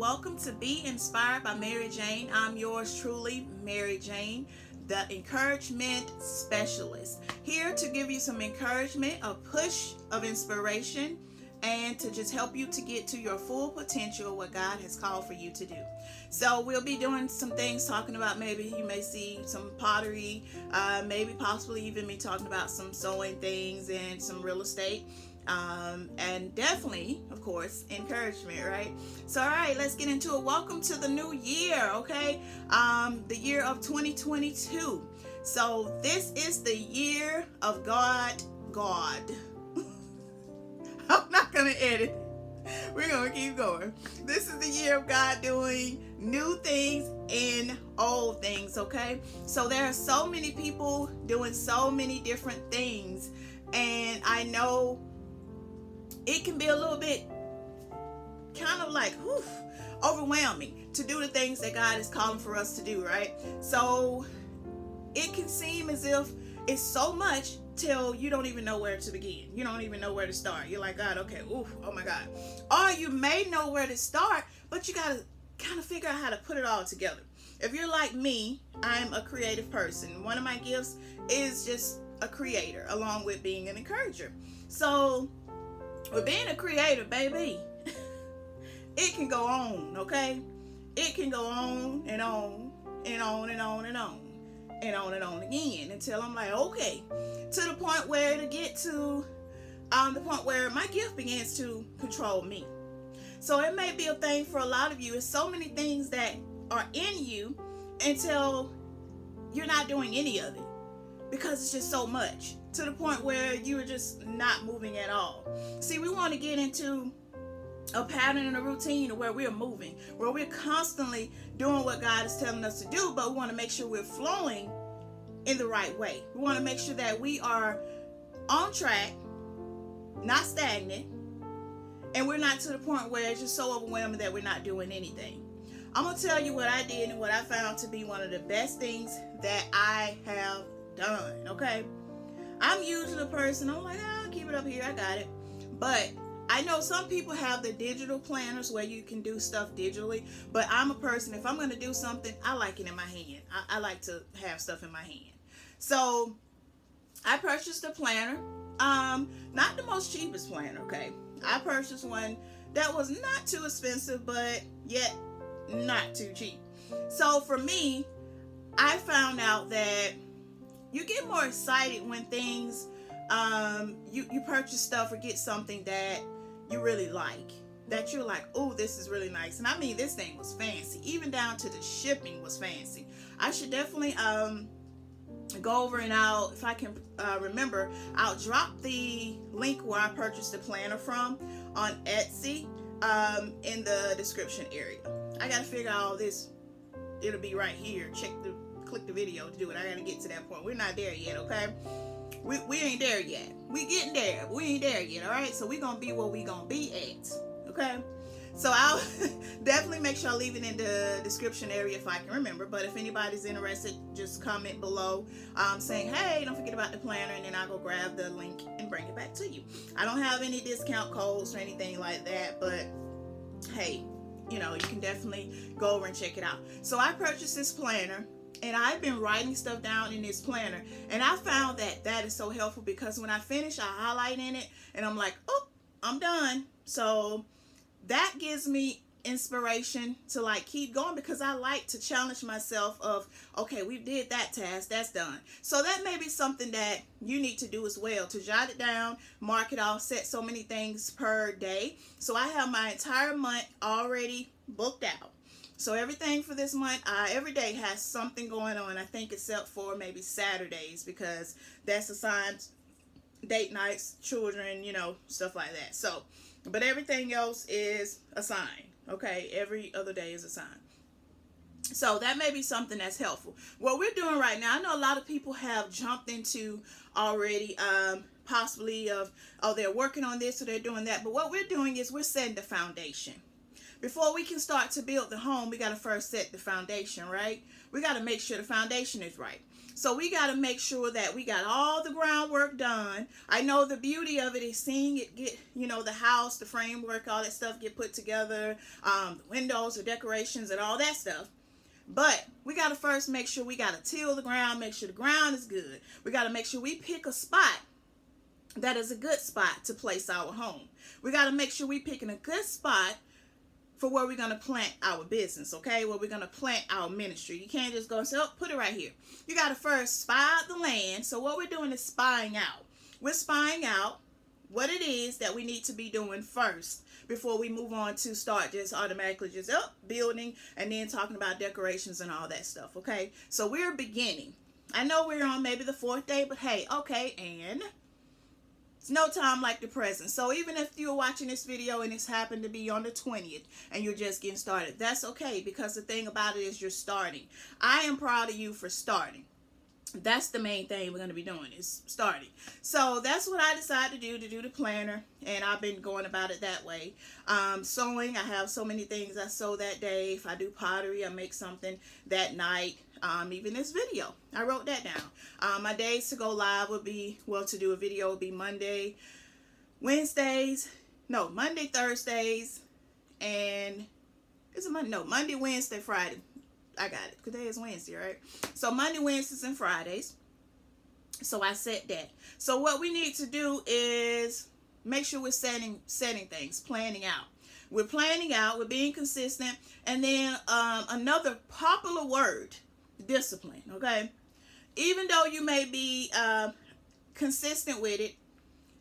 welcome to Be Inspired by Mary Jane. I'm yours truly, Mary Jane, the encouragement specialist, here to give you some encouragement, a push of inspiration, and to just help you to get to your full potential, what God has called for you to do. So we'll be doing some things, talking about, maybe you may see some pottery, maybe possibly even me talking about some sewing things and some real estate. And definitely, of course, encouragement, right? So, all right, let's get into it. Welcome to the new year, okay? The year of 2022. So, this is the year of God. I'm not going to edit. We're going to keep going. This is the year of God doing new things and old things, okay? So, there are so many people doing so many different things. And I know it can be a little bit kind of like overwhelming to do the things that God is calling for us to do, right? So it can seem as if it's so much till you don't even know where to begin. You don't even know where to start. You're like, God, okay, oh my God. Or you may know where to start, but you got to kind of figure out how to put it all together. If you're like me, I'm a creative person. One of my gifts is just a creator, along with being an encourager. So with being a creator, baby, it can go on, okay? It can go on and on and on and on and on and on and on again until I'm like, okay, to the point where to get to the point where my gift begins to control me. So it may be a thing for a lot of you. It's so many things that are in you until you're not doing any of it because it's just so much, to the point where you're just not moving at all. See, we want to get into a pattern and a routine where we're moving, where we're constantly doing what God is telling us to do, but we want to make sure we're flowing in the right way. We want to make sure that we are on track, not stagnant, and we're not to the point where it's just so overwhelming that we're not doing anything. I'm going to tell you what I did and what I found to be one of the best things that I have done, okay? I'm usually a person, I'm like, keep it up here, I got it. But I know some people have the digital planners where you can do stuff digitally, but I'm a person, if I'm going to do something, I like it in my hand. I like to have stuff in my hand. So I purchased a planner, not the most cheapest planner, okay? I purchased one that was not too expensive, but yet not too cheap. So for me, I found out that you get more excited when things, you purchase stuff or get something that you really like, that you're like, oh, this is really nice. And I mean, this thing was fancy, even down to the shipping was fancy. I should definitely go over, and if I can remember, I'll drop the link where I purchased the planner from on Etsy in the description area. I gotta figure out all this. It'll be right here. Click the video to do it. I gotta get to that point. We're not there yet, okay? We ain't there yet. We getting there, but we ain't there yet, all right? So we gonna be where we gonna be at, okay? So I'll definitely make sure I leave it in the description area if I can remember. But if anybody's interested, just comment below saying, hey, don't forget about the planner, and then I'll go grab the link and bring it back to you. I don't have any discount codes or anything like that, but hey, you can definitely go over and check it out. So I purchased this planner, and I've been writing stuff down in this planner, and I found that is so helpful because when I finish, I highlight in it, and I'm like, oh, I'm done. So that gives me inspiration to like keep going, because I like to challenge myself of, okay, we did that task, that's done. So that may be something that you need to do as well, to jot it down, mark it off, set so many things per day. So I have my entire month already booked out. So everything for this month, every day has something going on, I think, except for maybe Saturdays, because that's assigned date nights, children, stuff like that. So, but everything else is assigned, okay? Every other day is assigned. So that may be something that's helpful. What we're doing right now, I know a lot of people have jumped into already, possibly they're working on this or they're doing that. But what we're doing is we're setting the foundation. before we can start to build the home, we got to first set the foundation, right? We got to make sure the foundation is right. So we got to make sure that we got all the groundwork done. I know the beauty of it is seeing it get, the house, the framework, all that stuff get put together, the windows, the decorations, and all that stuff. But we got to first make sure we got to till the ground, make sure the ground is good. We got to make sure we pick a spot that is a good spot to place our home. We got to make sure we picking a good spot for where we're going to plant our business, okay? Where we're going to plant our ministry. You can't just go and say, oh, put it right here. You got to first spy out the land. So what we're doing is spying out. We're spying out what it is that we need to be doing first before we move on to start just automatically just building and then talking about decorations and all that stuff, okay? So we're beginning. I know we're on maybe the 4th day, but hey, okay, and it's no time like the present. So even if you're watching this video and it's happened to be on the 20th and you're just getting started, that's okay, because the thing about it is you're starting. I am proud of you for starting. That's the main thing we're going to be doing, is starting. So that's what I decided to do the planner, and I've been going about it that way. Sewing, I have so many things I sew that day. If I do pottery, I make something that night. Even this video, I wrote that down. My days to go live would be, to do a video would be Monday, Thursdays, and Monday, Wednesday, Friday. I got it. Today is Wednesday, right? So Monday, Wednesdays, and Fridays. So I set that. So what we need to do is make sure we're setting things, planning out. We're planning out, we're being consistent, and then another popular word, discipline, okay? Even though you may be consistent with it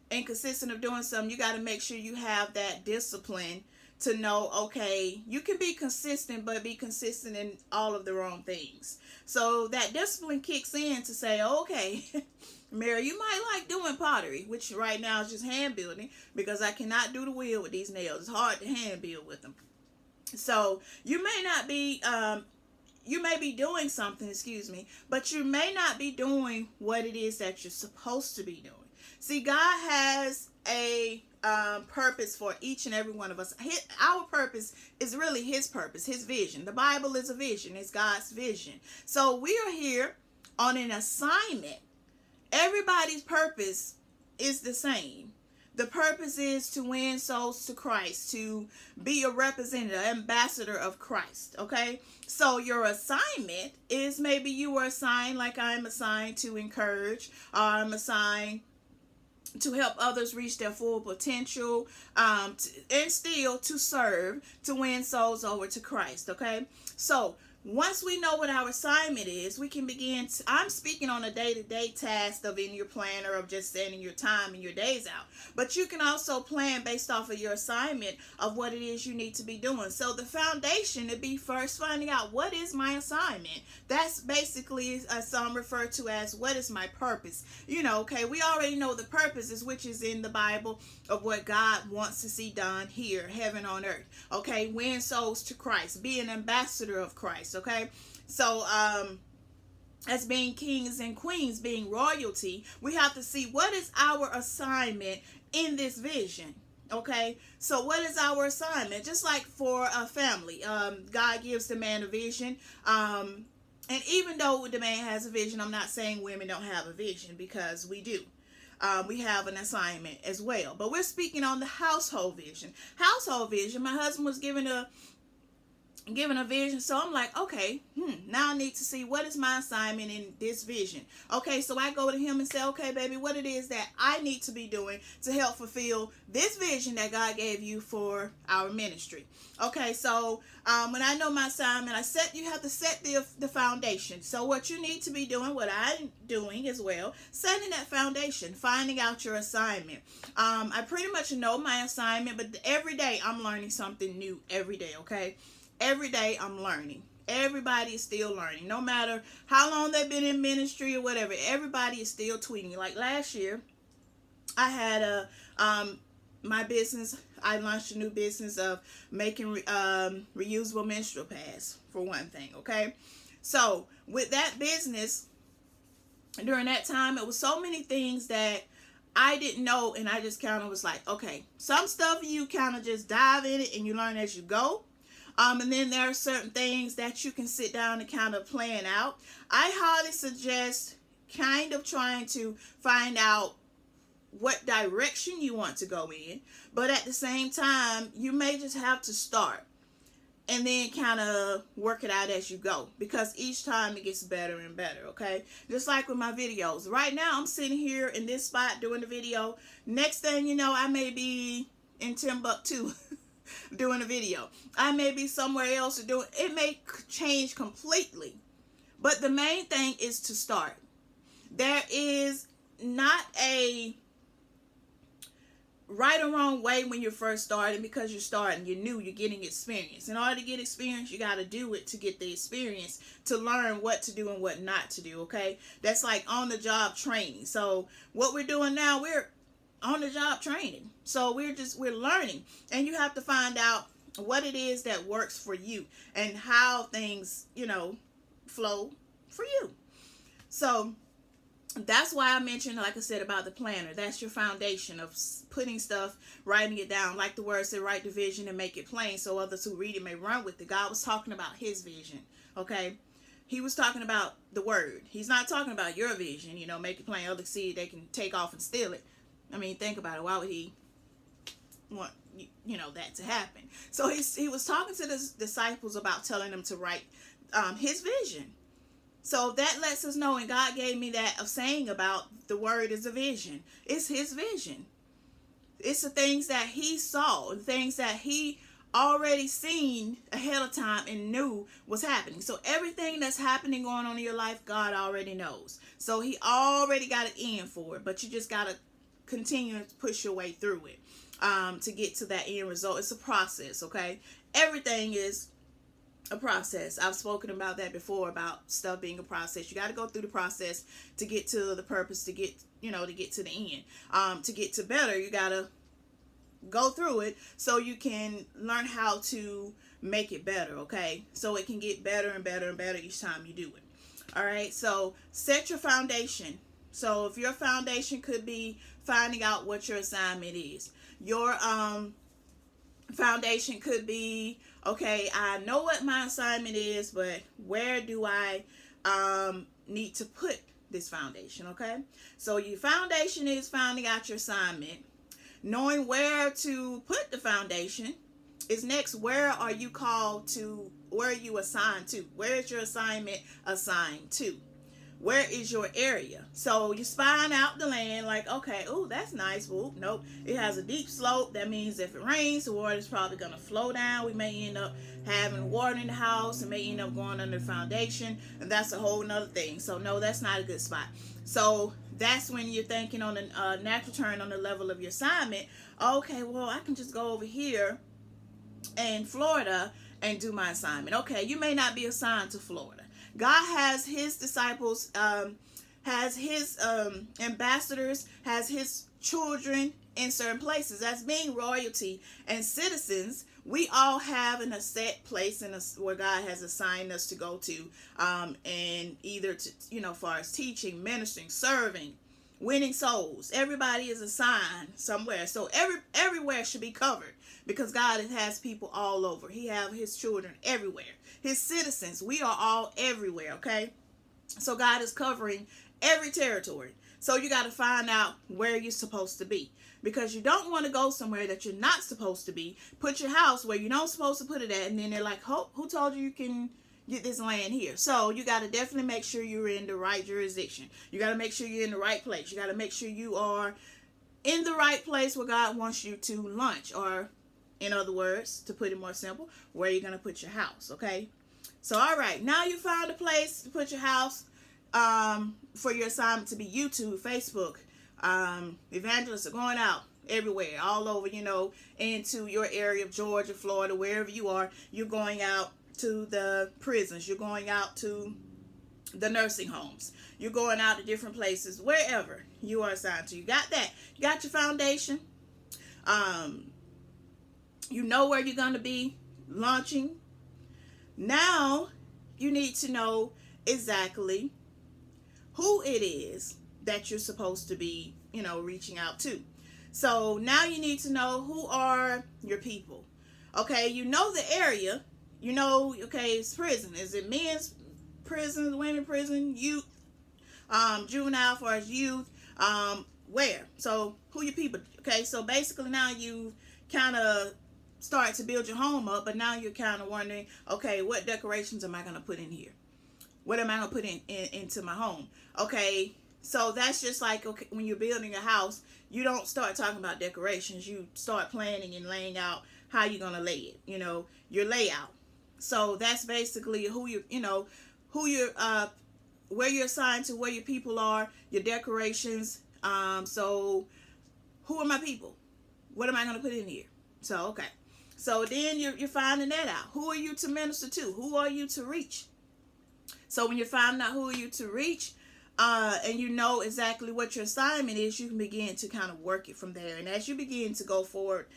and consistent of doing something, you got to make sure you have that discipline to know, okay, you can be consistent, but be consistent in all of the wrong things. So that discipline kicks in to say, okay, Mary, you might like doing pottery, which right now is just hand building, because I cannot do the wheel with these nails. It's hard to hand build with them. So you may not be, you may be doing something, but you may not be doing what it is that you're supposed to be doing. See, God has a purpose for each and every one of us. Our purpose is really his purpose, his vision. The Bible is a vision. It's God's vision. So we are here on an assignment. Everybody's purpose is the same. The purpose is to win souls to Christ, to be a representative, ambassador of Christ, okay? So your assignment is, maybe you were assigned, like I'm assigned, to encourage, or I'm assigned to help others reach their full potential, and still to serve, to win souls over to Christ, okay? So once we know what our assignment is, we can begin to, I'm speaking on a day-to-day task of in your planner, of just setting your time and your days out. But you can also plan based off of your assignment of what it is you need to be doing. So the foundation would be first finding out, what is my assignment? That's basically, some refer to as, what is my purpose? Okay, we already know the purposes, which is in the Bible, of what God wants to see done here, heaven on earth. Okay, win souls to Christ, be an ambassador of Christ. Okay, so as being kings and queens, being royalty, we have to see what is our assignment in this vision. Okay, so what is our assignment? Just like for a family, God gives the man a vision, and even though the man has a vision, I'm not saying women don't have a vision, because we do. We have an assignment as well, but we're speaking on the household vision. Household vision, my husband was given a vision, so I'm like, okay, now I need to see what is my assignment in this vision. Okay, so I go to him and say, okay, baby, what it is that I need to be doing to help fulfill this vision that God gave you for our ministry. Okay, so when I know my assignment, you have to set the foundation. So what you need to be doing, what I'm doing as well, setting that foundation, finding out your assignment. I pretty much know my assignment, but every day I'm learning something new every day, okay? Every day I'm learning. Everybody is still learning. No matter how long they've been in ministry or whatever, everybody is still tweeting. Like last year, I had my business, I launched a new business of making reusable menstrual pads, for one thing, okay? So with that business, during that time, it was so many things that I didn't know, and I just kind of was like, okay, some stuff you kind of just dive in it and you learn as you go. And then there are certain things that you can sit down and kind of plan out. I highly suggest kind of trying to find out what direction you want to go in, but at the same time, you may just have to start and then kind of work it out as you go, because each time it gets better and better, okay? Just like with my videos. Right now, I'm sitting here in this spot doing the video. Next thing you know, I may be in Timbuktu doing a video. I may be somewhere else doing it. May change completely. But the main thing is to start. There is not a right or wrong way when you're first starting, because you're starting, you're new, you're getting experience. In order to get experience, you got to do it to get the experience, to learn what to do and what not to do, okay? That's like on the job training. So what we're doing now, we're on the job training. So we're learning, and you have to find out what it is that works for you and how things, flow for you. So that's why I mentioned, like I said, about the planner. That's your foundation of putting stuff, writing it down. Like the word said, write the vision and make it plain so others who read it may run with it. God was talking about his vision, okay? He was talking about the word. He's not talking about your vision, make it plain. Others see it, they can take off and steal it. I mean, think about it. Why would he want, that to happen? So he was talking to the disciples about telling them to write his vision. So that lets us know, and God gave me that of saying about the word is a vision. It's his vision. It's the things that he saw, the things that he already seen ahead of time and knew was happening. So everything that's happening going on in your life, God already knows. So he already got an end for it, but you just got to continue to push your way through it to get to that end result. It's a process, okay? Everything is a process. I've spoken about that before, about stuff being a process. You got to go through the process to get to the purpose, to get to the end. To get to better, you got to go through it so you can learn how to make it better, okay? So it can get better and better and better each time you do it. All right, so set your foundation. So if your foundation could be finding out what your assignment is. Your foundation could be, okay, I know what my assignment is, but where do I need to put this foundation, okay? So your foundation is finding out your assignment. Knowing where to put the foundation is next. Where are you called to? Where are you assigned to? Where is your assignment assigned to? Where is your area? So you're spying out the land like, okay, oh, that's nice. Well, nope, it has a deep slope. That means if it rains, the water is probably going to flow down. We may end up having water in the house and may end up going under the foundation, and that's a whole nother thing. So no, that's not a good spot. So that's when you're thinking on a natural turn on the level of your assignment. Okay, well, I can just go over here in Florida and do my assignment. Okay, you may not be assigned to Florida. God has his disciples, has his ambassadors, has his children in certain places. That's being royalty and citizens. We all have in a set place where God has assigned us to go to, and either to, far as teaching, ministering, serving, winning souls. Everybody is assigned somewhere. So everywhere should be covered, because God has people all over. He have his children everywhere. His citizens, we are all everywhere, okay? So God is covering every territory. So you got to find out where you're supposed to be, because you don't want to go somewhere that you're not supposed to be. Put your house where you're not supposed to put it at, and then they're like, who told you can get this land here? So you got to definitely make sure you're in the right jurisdiction. You got to make sure you're in the right place. You got to make sure you are in the right place where God wants you to launch, or in other words, to put it more simple, where you're going to put your house, okay? So, all right, now you found a place to put your house for your assignment to be YouTube, Facebook. Evangelists are going out everywhere, all over, into your area of Georgia, Florida, wherever you are. You're going out to the prisons. You're going out to the nursing homes. You're going out to different places, wherever you are assigned to. You got that. You got your foundation. You know where you're going to be launching. Now you need to know exactly who it is that you're supposed to be, reaching out to. So now you need to know who are your people. Okay, you know the area. okay, it's prison. Is it men's prison, women prison, youth, juvenile, for as youth, where? So who your people? Okay, so basically now you kind of start to build your home up, but now you're kind of wondering, okay, what decorations am I going to put in here? What am I going to put into my home? Okay, so that's just like, okay, when you're building a house, you don't start talking about decorations. You start planning and laying out how you're going to lay it, your layout. So that's basically who you're, where you're assigned to, where your people are, your decorations. So who are my people? What am I going to put in here? So, okay. So then you're finding that out. Who are you to minister to? Who are you to reach? So when you're finding out who are you to reach, and you know exactly what your assignment is, you can begin to kind of work it from there. And as you begin to go forward,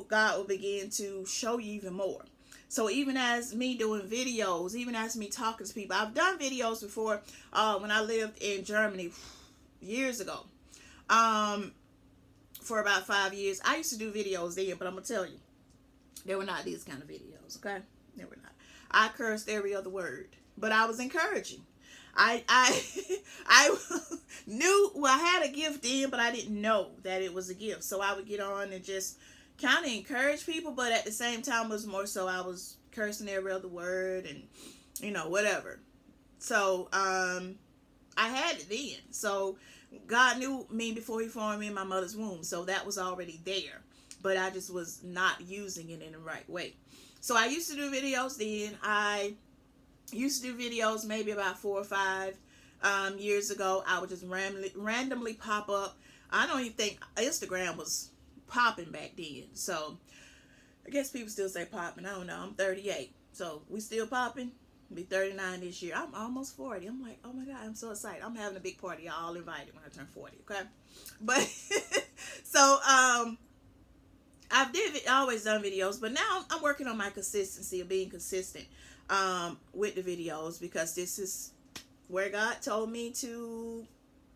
God will begin to show you even more. So even as me doing videos, even as me talking to people, I've done videos before when I lived in Germany years ago. For about 5 years. I used to do videos then, but I'm going to tell you, they were not these kind of videos, okay? They were not. I cursed every other word, but I was encouraging. I knew, well, I had a gift then, but I didn't know that it was a gift. So I would get on and just kind of encourage people, but at the same time it was more so I was cursing every other word and, whatever. So, I had it then. So God knew me before he formed me in my mother's womb. So that was already there, but I just was not using it in the right way. So I used to do videos then. I used to do videos maybe about 4 or 5 years ago. I would just randomly pop up. I don't even think Instagram was popping back then. So I guess people still say popping. I don't know. I'm 38. So we still popping. Be 39 this year. I'm almost 40. I'm like, oh my God, I'm so excited. I'm having a big party. Y'all all invited when I turn 40, okay? But, so, I've always done videos, but now I'm working on my consistency of being consistent with the videos, because this is where God told me to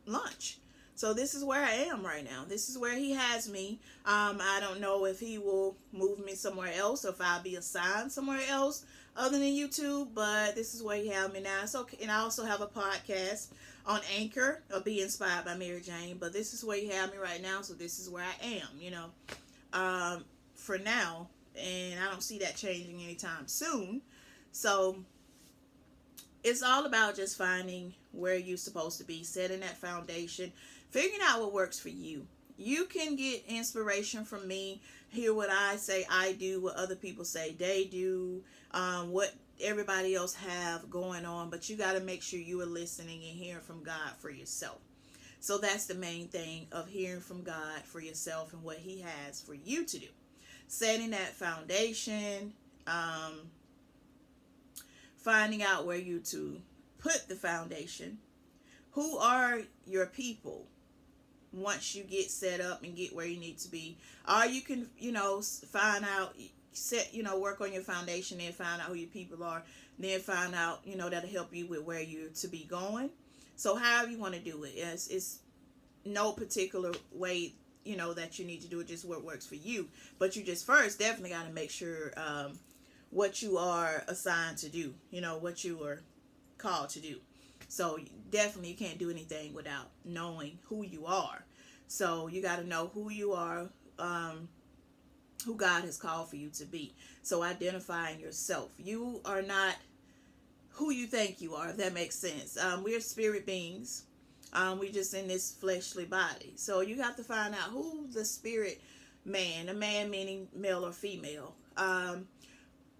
launch. So this is where I am right now. This is where he has me. I don't know if he will move me somewhere else or if I'll be assigned somewhere else other than YouTube, but this is where he has me now. So, and I also have a podcast on Anchor, or Be Inspired by Mary Jane, but this is where you have me right now. So this is where I am, for now, and I don't see that changing anytime soon. So it's all about just finding where you're supposed to be, setting that foundation, figuring out what works for you. You can get inspiration from me, hear what I say I do, what other people say they do, what everybody else have going on, but you got to make sure you are listening and hearing from God for yourself. So that's the main thing, of hearing from God for yourself and what he has for you to do. Setting that foundation, finding out where you to put the foundation. Who are your people once you get set up and get where you need to be? Or you can, find out, work on your foundation and find out who your people are. Then find out, that'll help you with where you're to be going. So however you want to do it, it's no particular way, that you need to do it, just what works for you. But you just first definitely got to make sure what you are assigned to do, what you are called to do. So definitely you can't do anything without knowing who you are. So you got to know who you are, who God has called for you to be. So identifying yourself. You are not who you think you are, if that makes sense. We're spirit beings. We're just in this fleshly body. So you have to find out who the spirit man, a man meaning male or female,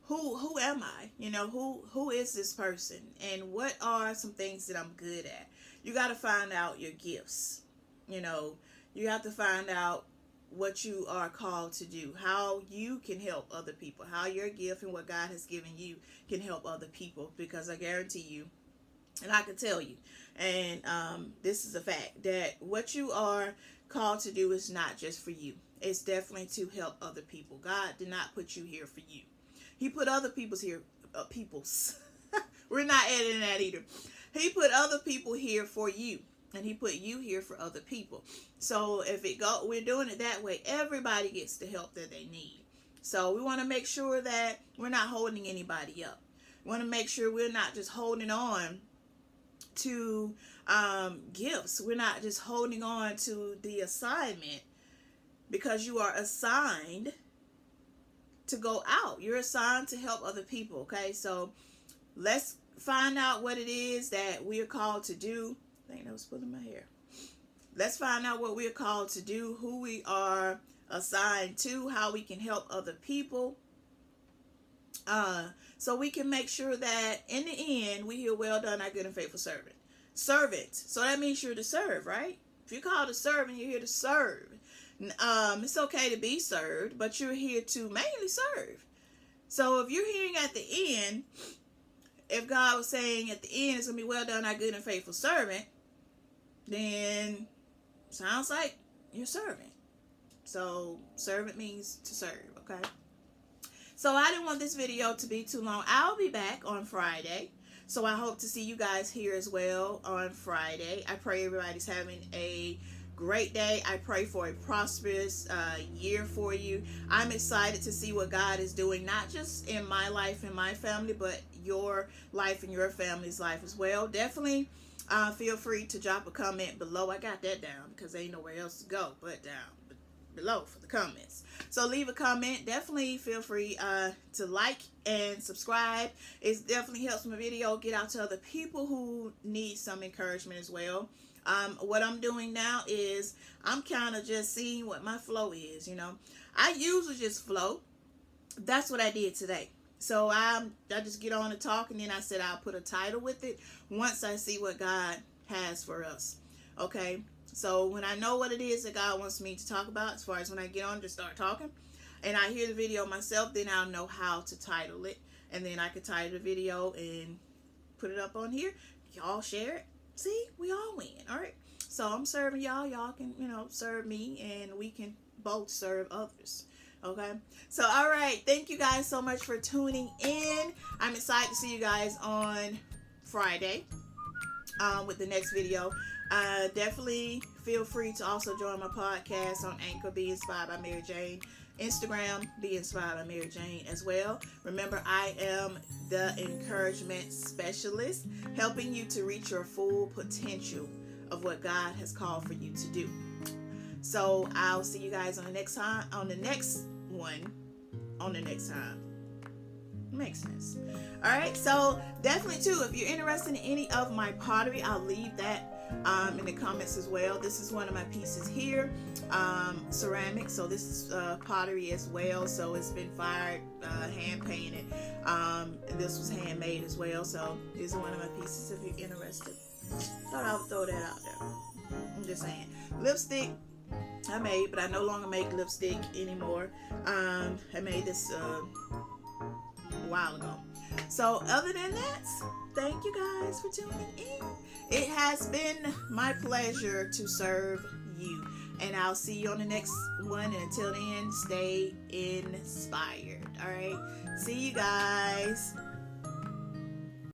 who am I? Who is this person? And what are some things that I'm good at? You got to find out your gifts. You have to find out what you are called to do, how you can help other people, how your gift and what God has given you can help other people. Because I guarantee you, and I can tell you, and this is a fact, that what you are called to do is not just for you. It's definitely to help other people. God did not put you here for you. He put other people's here, people's. We're not adding that either. He put other people here for you, and he put you here for other people. So if we're doing it that way, everybody gets the help that they need. So we want to make sure that we're not holding anybody up. We want to make sure we're not just holding on to gifts. We're not just holding on to the assignment, because you are assigned to go out. You're assigned to help other people, okay? So let's find out what it is that we are called to do. I think that was pulling my hair. Let's find out what we're called to do, who we are assigned to, how we can help other people. So we can make sure that in the end, we hear, well done, our good and faithful servant. Servant. So that means you're to serve, right? If you're called to serve and you're here to serve, it's okay to be served, but you're here to mainly serve. So if you're hearing at the end, if God was saying at the end, it's going to be well done, our good and faithful servant, then sounds like you're serving. So servant means to serve, okay? So I didn't want this video to be too long. I'll be back on Friday. So I hope to see you guys here as well on Friday. I pray everybody's having a great day. I pray for a prosperous year for you. I'm excited to see what God is doing, not just in my life and my family, but your life and your family's life as well. Definitely feel free to drop a comment below. I got that down because there ain't nowhere else to go but down below for the comments. So leave a comment. Definitely feel free to like and subscribe. It definitely helps my video get out to other people who need some encouragement as well. What I'm doing now is I'm kind of just seeing what my flow is, you know. I usually just flow. That's what I did today. So I just get on and talk, and then I said I'll put a title with it once I see what God has for us. Okay? So when I know what it is that God wants me to talk about, as far as when I get on to start talking, and I hear the video myself, then I'll know how to title it. And then I can title the video and put it up on here. Y'all share it. See, we all win. All right. So I'm serving y'all. Y'all can, serve me, and we can both serve others. Okay. So, all right. Thank you guys so much for tuning in. I'm excited to see you guys on Friday with the next video. Definitely feel free to also join my podcast on Anchor, Be Inspired by Mary Jane. Instagram, Be Inspired by Mary Jane as well. Remember, I am the encouragement specialist, helping you to reach your full potential of what God has called for you to do. So I'll see you guys on the next time, on the next time. Makes sense. All right. So definitely too, if you're interested in any of my pottery, I'll leave that in the comments as well. This is one of my pieces here, ceramic. So this is pottery as well. So it's been fired, hand painted. And this was handmade as well. So this is one of my pieces if you're interested. Thought I would throw that out there. I'm just saying. Lipstick I made, but I no longer make lipstick anymore. I made this a while ago. So other than that, thank you guys for tuning in. It has been my pleasure to serve you, and I'll see you on the next one. And until then, stay inspired. All right, see you guys.